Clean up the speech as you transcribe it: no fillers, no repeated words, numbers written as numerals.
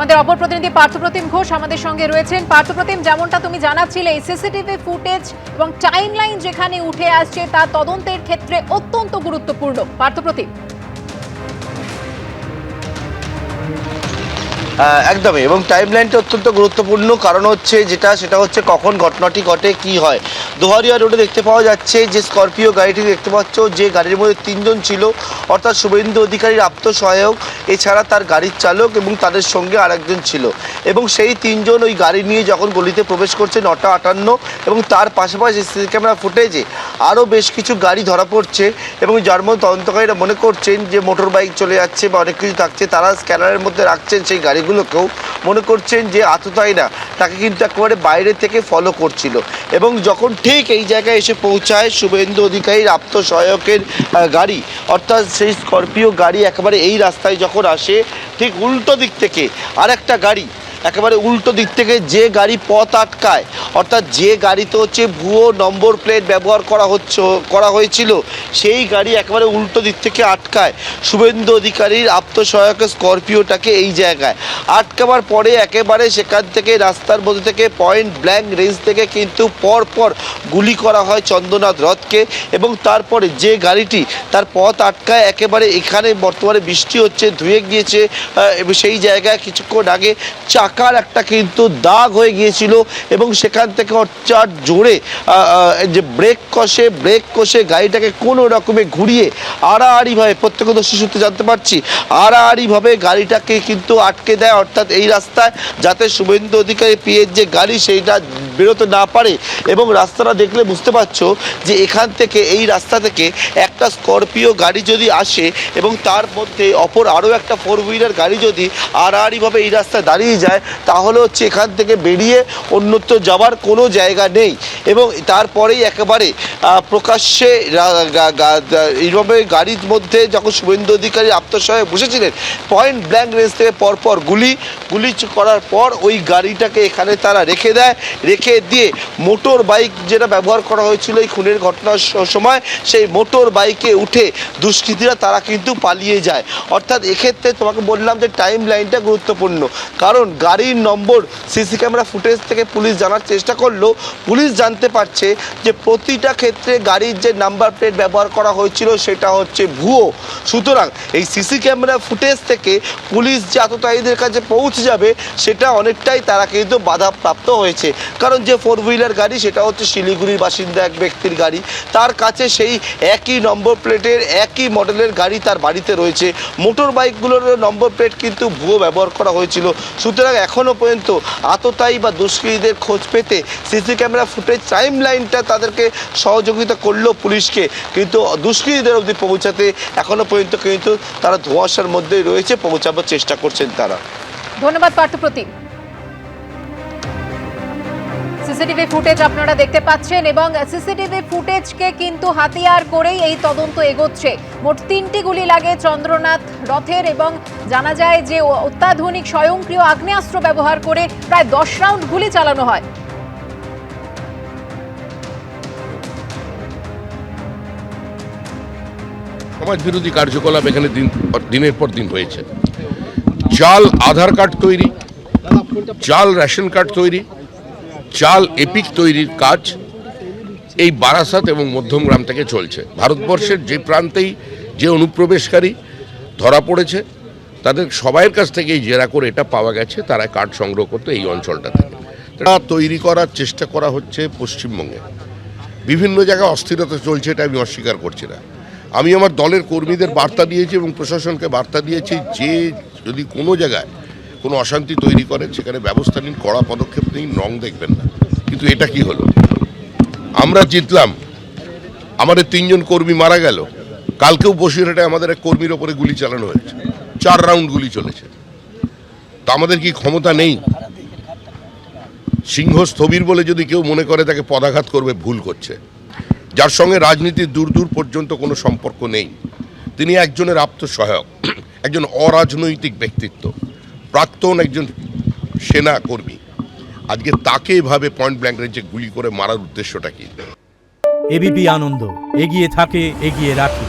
আমাদের অপর প্রতিনিধি পার্থপ্রতিম ঘোষ আমাদের সঙ্গে রয়েছেন। পার্থপ্রতিম, যেমনটা তুমি জানাচ্ছিলে, এই সিসিটিভি ফুটেজ এবং টাইমলাইন যেখানে উঠে আসছে তা তদন্তের ক্ষেত্রে অত্যন্ত গুরুত্বপূর্ণ। পার্থপ্রতিম। একদমই, এবং টাইমলাইনটা অত্যন্ত গুরুত্বপূর্ণ। কারণ হচ্ছে সেটা হচ্ছে কখন ঘটনাটি ঘটে, কি হয়। দোহারিয়া রোডে দেখতে পাওয়া যাচ্ছে যে স্করপিও গাড়িটি দেখতে পাচ্ছ, যে গাড়ির মধ্যে 3 জন ছিল, অর্থাৎ শুভেন্দু অধিকারীর আত্মসহায়ক, এছাড়া তার গাড়ির চালক এবং তাদের সঙ্গে আরেকজন ছিল। এবং সেই 3 জন ওই গাড়ি নিয়ে যখন গলিতে প্রবেশ করছে 9:58, এবং তার পাশাপাশি সিসি ক্যামেরা ফুটেজে আরও বেশ কিছু গাড়ি ধরা পড়ছে। এবং যার মধ্যে তদন্তকারীরা মনে করছেন যে মোটর বাইক চলে যাচ্ছে বা অনেক কিছু থাকছে, তারা স্ক্যানারের মধ্যে রাখছেন সেই গাড়িগুলোকেও। মনে করছেন যে আততায়ীরা তাকে কিন্তু একেবারে বাইরে থেকে ফলো করছিল। এবং যখন ঠিক এই জায়গায় এসে পৌঁছায় শুভেন্দু অধিকারীর আত্মসহায়কের গাড়ি, অর্থাৎ সেই স্করপিও গাড়ি একেবারে এই রাস্তায় যখন আসে, ঠিক উল্টো দিক থেকে আরেকটা গাড়ি, একেবারে উল্টো দিক থেকে যে গাড়ি পথ আটকায়, অর্থাৎ যে গাড়িতে হচ্ছে ভুয়ো নম্বর প্লেট ব্যবহার করা হয়েছিল, সেই গাড়ি একেবারে উল্টো দিক থেকে আটকায় শুভেন্দু অধিকারীর আত্মসহায়কের স্করপিওটাকে। এই জায়গায় আটকাবার পরে একেবারে সেখান থেকে রাস্তার মধ্যে থেকে পয়েন্ট ব্ল্যাঙ্ক রেঞ্জ থেকে কিন্তু পরপর গুলি করা হয় চন্দ্রনাথ রথকে। এবং তারপরে যে গাড়িটি তার পথ আটকায়, একেবারে এখানে বর্তমানে বৃষ্টি হচ্ছে, ধুয়ে গিয়েছে, সেই জায়গায় কিছুক্ষণ আগে চাকার একটা কিন্তু দাগ হয়ে গিয়েছিল। এবং সেখান থেকে হঠাৎ জোরে যে ব্রেক কষে গাড়িটাকে কোনো রকমে ঘুরিয়ে আড়াআড়িভাবে, প্রত্যক্ষদর্শী সূত্রে জানতে পারছি, আড়াআড়িভাবে গাড়িটাকে কিন্তু আটকে দেয়, অর্থাৎ এই রাস্তায়, যাতে শুভেন্দু অধিকারী পিএর যে গাড়ি সেইটা বেরোতে না পারে। এবং রাস্তাটা দেখলে বুঝতে পারছো যে এখান থেকে, এই রাস্তা থেকে একটা স্করপিও গাড়ি যদি আসে এবং তার মধ্যে অপর আরও একটা 4 হুইলার গাড়ি যদি আড়াআড়িভাবে এই রাস্তায় দাঁড়িয়ে যায়, তাহলে হচ্ছে এখান থেকে বেরিয়ে অন্যত্র যাওয়ার কোনো জায়গা নেই। এবং তারপরেই একেবারে প্রকাশ্যে এইভাবে গাড়ির মধ্যে যখন শুভেন্দু অধিকারী আত্মসহায়ক বসেছিলেন, পয়েন্ট ব্ল্যাঙ্ক রেঞ্জ থেকে পরপর গুলি করার পর ওই গাড়িটাকে এখানে তারা রেখে দিয়ে মোটর বাইক যেটা ব্যবহার করা হয়েছিল এই খুনের ঘটনার সময়, সেই মোটর বাইকে উঠে দুষ্কৃতীরা তারা কিন্তু পালিয়ে যায়। অর্থাৎ এক্ষেত্রে তোমাকে বললাম যে টাইম লাইনটা গুরুত্বপূর্ণ, কারণ গাড়ির নম্বর সিসি ক্যামেরা ফুটেজ থেকে পুলিশ জানার চেষ্টা করলেও পুলিশ জানতে পারছে যে প্রতিটা ক্ষেত্রে গাড়ির যে নাম্বার প্লেট ব্যবহার করা হয়েছিল সেটা হচ্ছে ভুয়ো। সুতরাং এই সিসি ক্যামেরা ফুটেজ থেকে পুলিশ যে আততায়ীদের কাছে পৌঁছে যাবে, সেটা অনেকটাই তারা কিন্তু বাধাপ্রাপ্ত হয়েছে। কারণ যে 4 হুইলার গাড়ি, সেটা হচ্ছে শিলিগুড়ির বাসিন্দা এক ব্যক্তির গাড়ি, তার কাছে সেই একই নম্বর প্লেটের একই মডেলের গাড়ি তার বাড়িতে রয়েছে। মোটর বাইকগুলোর নম্বর প্লেট কিন্তু ভুয়ো ব্যবহার করা হয়েছিল। সুতরাং এখনও পর্যন্ত আততায়ী বা দুষ্কৃতীদের খোঁজ পেতে সিসি ক্যামেরা ফুটেজ টাইম লাইনটা তাদেরকে সহযোগিতা করলেও পুলিশকে, কিন্তু দুষ্কৃতীদের অবধি পৌঁছাতে এখনও পর্যন্ত কিন্তু তারা ধোঁয়াশার মধ্যেই রয়েছে, পৌঁছাবার চেষ্টা করছেন তারা। ধন্যবাদ পার্থপ্রতিম। সিসিটিভি ফুটেজ আপনারা দেখতে পাচ্ছেন এবং সিসিটিভি ফুটেজকে কিন্তু হাতিয়ার করেই এই তদন্ত এগোচ্ছে। মোট 3টি গুলি লাগে চন্দ্রনাথ রথের এবং জানা যায় যে অত্যাধুনিক স্বয়ংক্রিয় আগ্নেয়াস্ত্র ব্যবহার করে প্রায় 10 রাউন্ড গুলি চালানো হয়। সমাজ বিরোধী কার্যকলাপ এখানে দিনের পর দিন হয়েছে। জাল আধার কার্ড তৈরি, জাল রেশন কার্ড তৈরি, জাল এপিক তৈরির কাজ এই বারাসাত এবং মধ্যমগ্রাম থেকে চলছে। ভারতবর্ষের যে প্রান্তেই যে অনুপ্রবেশকারী ধরা পড়েছে, তাদের সবাইয়ের কাছ থেকেই জেরা করে এটা পাওয়া গেছে তারা কার্ড সংগ্রহ করতে এই অঞ্চলটা থেকে। এটা তৈরি করার চেষ্টা করা হচ্ছে পশ্চিমবঙ্গে। বিভিন্ন জায়গায় অস্থিরতা চলছে, এটা আমি অস্বীকার করছি না। আমি আমার দলের কর্মীদের বার্তা দিয়েছি এবং প্রশাসনকে বার্তা দিয়েছি যে যদি কোনো জায়গায় কোনো অশান্তি তৈরি করেন, সেখানে ব্যবস্থা নিন, কড়া পদক্ষেপ নিন, রং দেখবেন না। কিন্তু এটা কি হলো? আমরা জিতলাম, আমাদের 3 জন কর্মী মারা গেল। কালকেও বসিরহাটে আমাদের এক কর্মীর ওপরে গুলি চালানো হয়েছে, 4 রাউন্ড গুলি চলেছে। তো আমাদের কি ক্ষমতা নেই? সিংহ স্থবির বলে যদি কেউ মনে করে তাকে পদাঘাত করবে, ভুল করছে। যার সঙ্গে রাজনীতির দূর দূর পর্যন্ত কোনো সম্পর্ক নেই, তিনি একজনের আত্মসহায়ক, একজন অরাজনৈতিক ব্যক্তিত্ব, প্রাক্তন একজন সেনা কর্মী। আজকে তাকে এভাবে পয়েন্ট ব্ল্যাঙ্ক রেঞ্জে গুলি করে মারার উদ্দেশ্যটা কি? এবিপি আনন্দ, এগিয়ে থাকে, এগিয়ে রাখে।